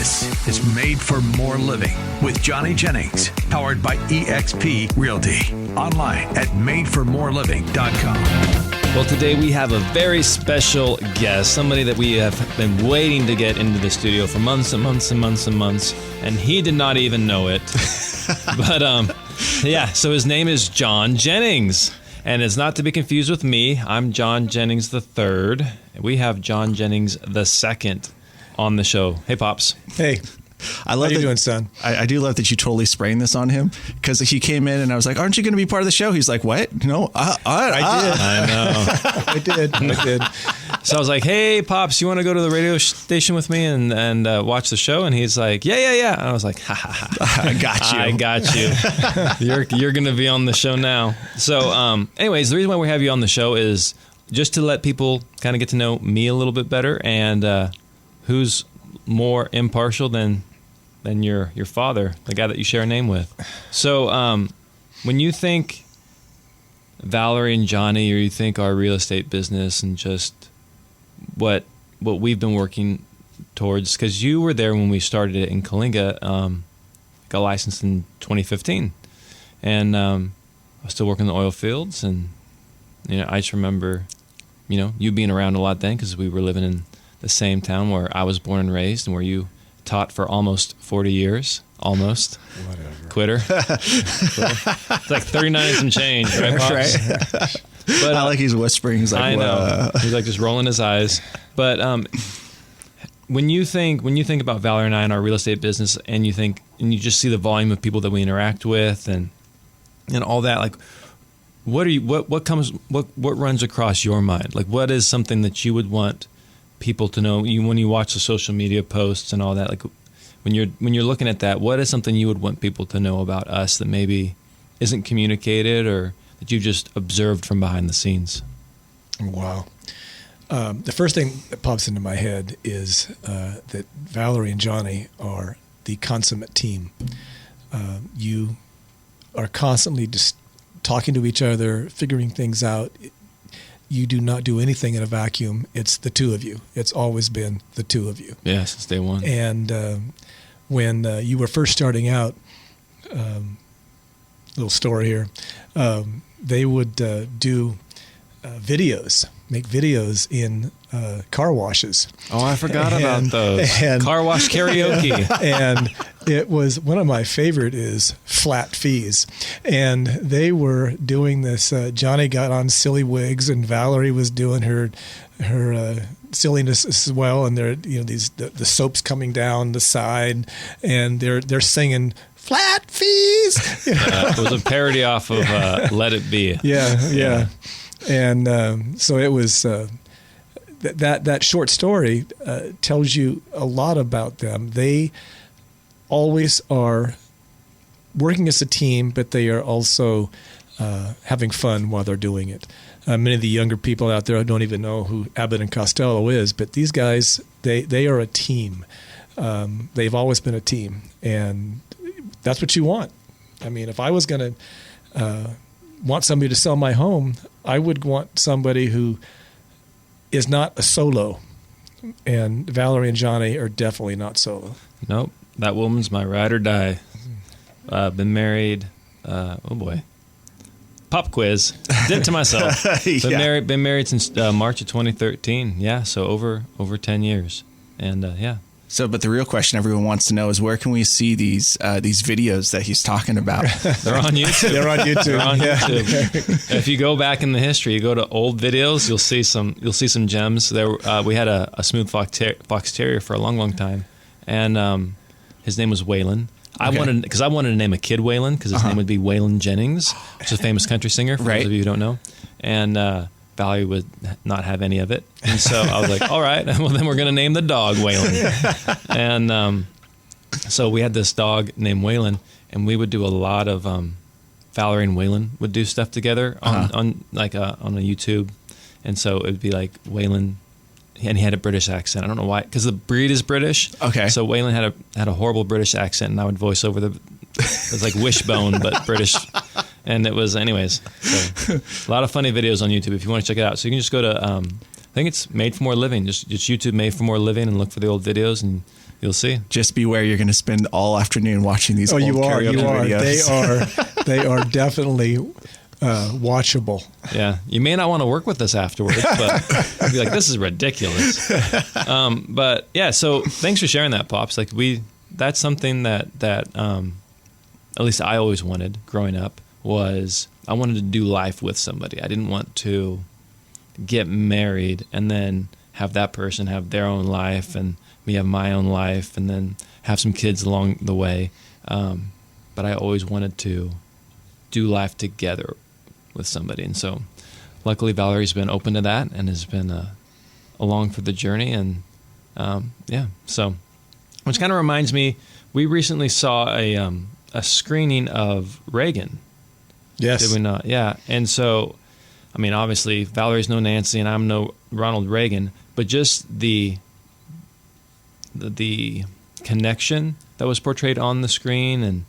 This is Made for More Living with Johnny Jennings, powered by eXp Realty. Online at madeformoreliving.com. Well, today we have a very special guest, somebody that we have been waiting to get into the studio for months and months and months and months, and he did not even know it. But, yeah, so his name is John Jennings, and it's not to be confused with me. I'm John Jennings III. We have John Jennings II on the show. Hey, Pops. Hey. I love How you doing, son? I do love that you totally spraying this on him, because he came in and I was like, "Aren't you going to be part of the show?" He's like, "What? No, I know. I did. So I was like, "Hey, Pops, you want to go to the radio station with me and watch the show?" And he's like, "Yeah." And I was like, "Ha ha ha! I got you. I got you. You're going to be on the show now." So, anyways, the reason why we have you on the show is just to let people kind of get to know me a little bit better, and who's more impartial than your father, the guy that you share a name with. So when you think Valary and Johnny, or you think our real estate business and just what we've been working towards, because you were there when we started it in Coalinga, got licensed in 2015, and I was still working in the oil fields, and I just remember you being around a lot then, because we were living in the same town where I was born and raised, and where you taught for almost 40 years. Almost. Whatever. Quitter. It's like 39 and some change, right, Pops? Right. But I like he's whispering. He's like, I know. Whoa. He's like just rolling his eyes. But when you think about Valary and I and our real estate business, and you just see the volume of people that we interact with and all that, like, what runs across your mind? Like, what is something that you would want people to know when you watch the social media posts and all that? Like, when you're looking at that, what is something you would want people to know about us that maybe isn't communicated, or that you just observed from behind the scenes? Wow. The first thing that pops into my head is that Valary and Johnny are the consummate team. You are constantly just talking to each other, figuring things out. You do not do anything in a vacuum. It's the two of you. It's always been the two of you. Yeah, since day one. And when you were first starting out, little story here, they would do videos, make videos in car washes. Oh, I forgot about those. Car wash karaoke. And it was, one of my favorite is Flat Fees. And they were doing this, Johnny got on silly wigs, and Valary was doing her silliness as well. And there, the soap's coming down the side, and they're singing Flat Fees. It was a parody off of Let It Be. Yeah. And so it was that short story tells you a lot about them. They always are working as a team, but they are also having fun while they're doing it. Many of the younger people out there don't even know who Abbott and Costello is, but these guys, they are a team. They've always been a team, and that's what you want. I mean, if I was going to want somebody to sell my home, I would want somebody who is not a solo, and Valary and Johnny are definitely not solo. Nope, that woman's my ride or die. Been married. Oh boy, pop quiz. Did it to myself. Been married since March of 2013. Yeah, so over 10 years, and yeah. So, but the real question everyone wants to know is, where can we see these videos that he's talking about? They're on YouTube. They're on YouTube. If you go back in the history, you go to old videos, you'll see some gems. There, we had a smooth fox terrier for a long time, and his name was Waylon. Okay. I wanted to name a kid Waylon, because his name would be Waylon Jennings, which is a famous country singer, for those of you who don't know. And Valary would not have any of it. And so I was like, all right, well, then we're going to name the dog Waylon. And so we had this dog named Waylon, and we would do a lot of Valary and Waylon would do stuff together on a YouTube. And so it would be like Waylon, and he had a British accent. I don't know why, because the breed is British. Okay. So Waylon had a horrible British accent, and I would voice over it was like Wishbone, but British. And it was, anyways, so a lot of funny videos on YouTube if you want to check it out. So you can just go to, I think it's Made for More Living. Just YouTube Made for More Living and look for the old videos, and You'll see. Just beware, you're going to spend all afternoon watching these old karaoke videos. They are definitely watchable. Yeah. You may not want to work with us afterwards, but you'll be like, this is ridiculous. But yeah, so thanks for sharing that, Pops. Like that's something that at least I always wanted growing up, was I wanted to do life with somebody. I didn't want to get married and then have that person have their own life and me have my own life and then have some kids along the way. But I always wanted to do life together with somebody. And so luckily Valary's been open to that and has been along for the journey. And so which kind of reminds me, we recently saw a screening of Reagan. Yes. Did we not? Yeah. And so, I mean, obviously Valary's no Nancy and I'm no Ronald Reagan, but just the connection that was portrayed on the screen and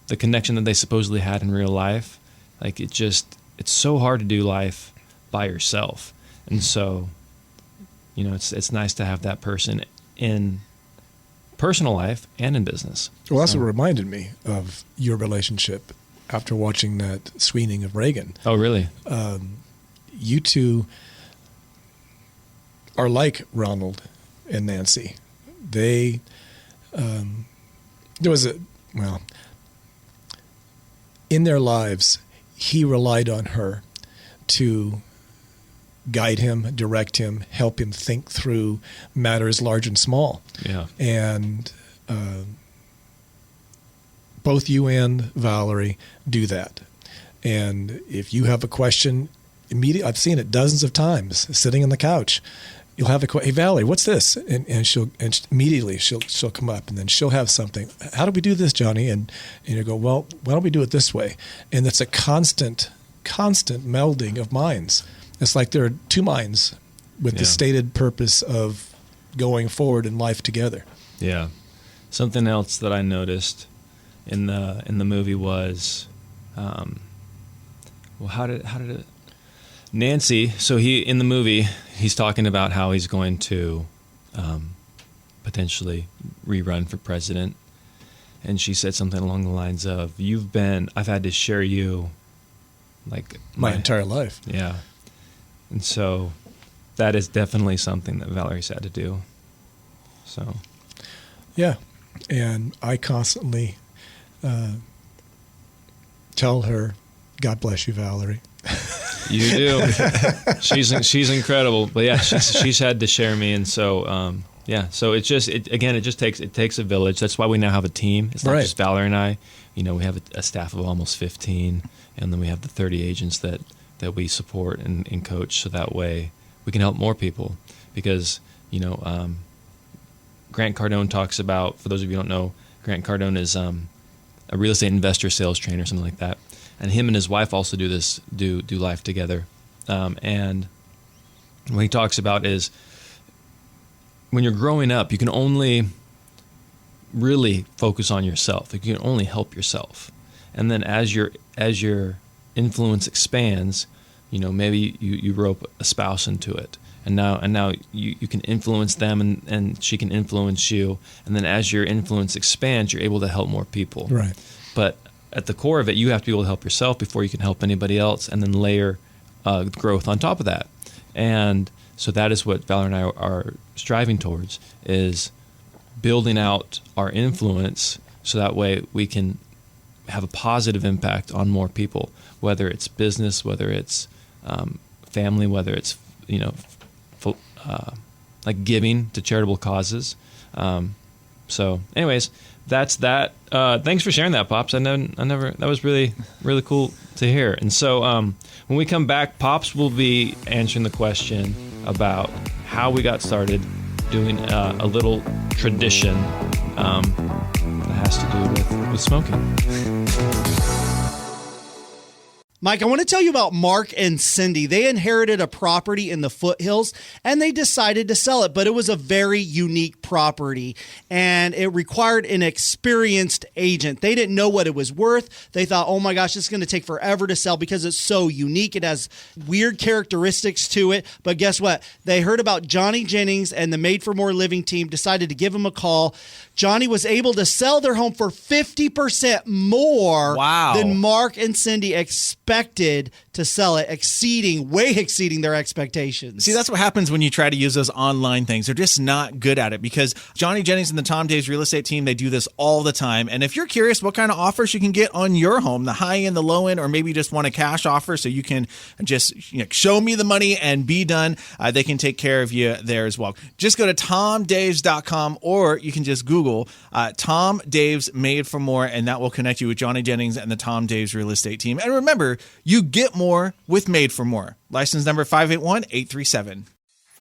the connection that they supposedly had in real life, like it's so hard to do life by yourself. And so, it's nice to have that person in personal life and in business. Well, that's what reminded me of your relationship after watching that screening of Reagan. Oh, really? You two are like Ronald and Nancy. They, in their lives, he relied on her to guide him, direct him, help him think through matters large and small. Yeah. And both you and Valary do that. And if you have a question, immediately, I've seen it dozens of times, sitting on the couch, you'll have a question, hey, Valary, what's this? And immediately she'll come up and then she'll have something. How do we do this, Johnny? And you go, well, why don't we do it this way? And it's a constant melding of minds. It's like there are two minds with the stated purpose of going forward in life together. Yeah. Something else that I noticed in the movie was, how did it? Nancy. So in the movie, he's talking about how he's going to potentially rerun for president, and she said something along the lines of, I've had to share you like my entire life. Yeah. And so that is definitely something that Valary's had to do. So. Yeah. And I constantly tell her, God bless you, Valary. You do. She's incredible. But yeah, she's had to share me. And so, so it just takes a village. That's why we now have a team. It's not just Valary and I. We have a staff of almost 15, and then we have the 30 agents that we support and coach, so that way we can help more people. Because, Grant Cardone talks about, for those of you who don't know, Grant Cardone is a real estate investor, sales trainer, something like that. And him and his wife also do life together. And what he talks about is when you're growing up, you can only really focus on yourself. You can only help yourself. And then as your influence expands, maybe you rope a spouse into it. And now you can influence them and she can influence you. And then as your influence expands, you're able to help more people. Right. But at the core of it, you have to be able to help yourself before you can help anybody else, and then layer growth on top of that. And so that is what Valary and I are striving towards, is building out our influence so that way we can have a positive impact on more people, whether it's business, whether it's family, whether it's, like giving to charitable causes. So anyways, that's that. Thanks for sharing that, Pops. That was really, really cool to hear. And so when we come back, Pops will be answering the question about how we got started doing a little tradition that has to do with smoking. Mike, I want to tell you about Mark and Cindy. They inherited a property in the foothills and they decided to sell it, but it was a very unique property and it required an experienced agent. They didn't know what it was worth. They thought, oh my gosh, it's going to take forever to sell because it's so unique. It has weird characteristics to it. But guess what? They heard about Johnny Jennings and the Made for More Living team, decided to give him a call. Johnny was able to sell their home for 50% more than Mark and Cindy expected to sell it, way exceeding their expectations. See, that's what happens when you try to use those online things. They're just not good at it because Johnny Jennings and the Tom Daves real estate team, they do this all the time. And if you're curious what kind of offers you can get on your home, the high end, the low end, or maybe you just want a cash offer so you can just show me the money and be done, they can take care of you there as well. Just go to tomdaves.com or you can just Google Tom Daves Made for More, and that will connect you with Johnny Jennings and the Tom Daves real estate team. And remember, you get more with Made for More. License number 581837.